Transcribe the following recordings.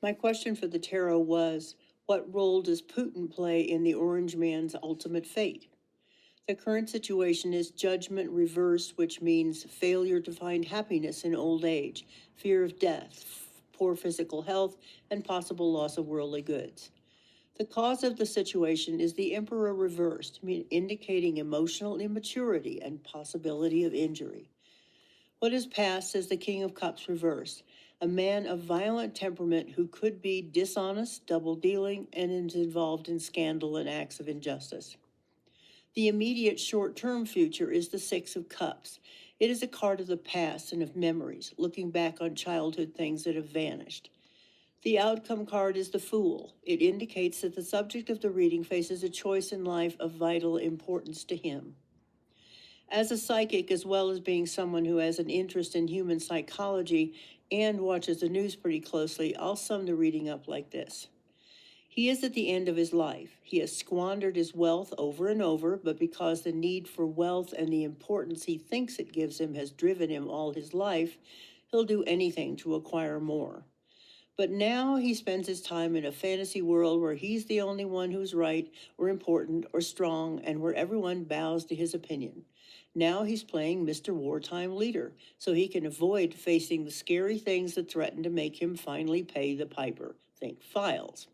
My question for the tarot was, what role does Putin play in the Orange Man's ultimate fate? The current situation is judgment reversed, which means failure to find happiness in old age, fear of death, poor physical health, and possible loss of worldly goods. The cause of the situation is the Emperor reversed, indicating emotional immaturity and possibility of injury. What is past is the King of Cups reversed, a man of violent temperament who could be dishonest, double-dealing, and is involved in scandal and acts of injustice. The immediate short-term future is the Six of Cups. It is a card of the past and of memories, looking back on childhood things that have vanished. The outcome card is the Fool. It indicates that the subject of the reading faces a choice in life of vital importance to him. As a psychic, as well as being someone who has an interest in human psychology and watches the news pretty closely, I'll sum the reading up like this. He is at the end of his life. He has squandered his wealth over and over, but because the need for wealth and the importance he thinks it gives him has driven him all his life, he'll do anything to acquire more. But now he spends his time in a fantasy world where he's the only one who's right or important or strong and where everyone bows to his opinion. Now he's playing Mr. Wartime Leader, so he can avoid facing the scary things that threaten to make him finally pay the piper. Think files.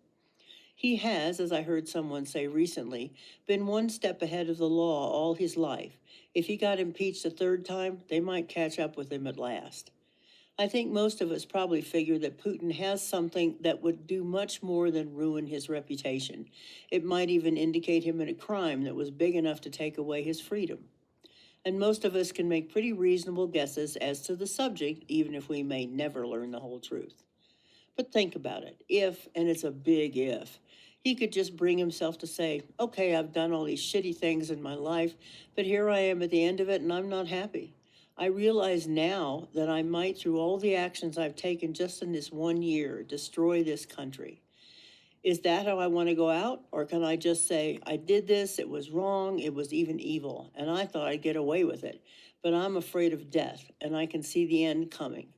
He has, as I heard someone say recently, been one step ahead of the law all his life. If he got impeached a third time, they might catch up with him at last. I think most of us probably figure that Putin has something that would do much more than ruin his reputation. It might even indicate him in a crime that was big enough to take away his freedom. And most of us can make pretty reasonable guesses as to the subject, even if we may never learn the whole truth. But think about it. If, and it's a big if, he could just bring himself to say, okay, I've done all these shitty things in my life, but here I am at the end of it and I'm not happy. I realize now that I might, through all the actions I've taken just in this 1 year, destroy this country. Is that how I want to go out? Or can I just say, I did this, it was wrong, it was even evil, and I thought I'd get away with it, but I'm afraid of death, and I can see the end coming.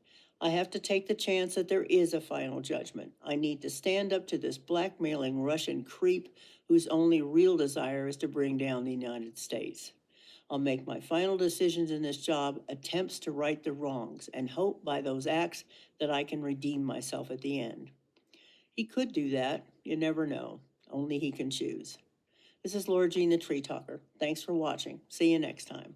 I have to take the chance that there is a final judgment. I need to stand up to this blackmailing Russian creep whose only real desire is to bring down the United States. I'll make my final decisions in this job, attempts to right the wrongs, and hope by those acts that I can redeem myself at the end. He could do that. You never know. Only he can choose. This is LauraJthe.Treetalker. Thanks for watching. See you next time.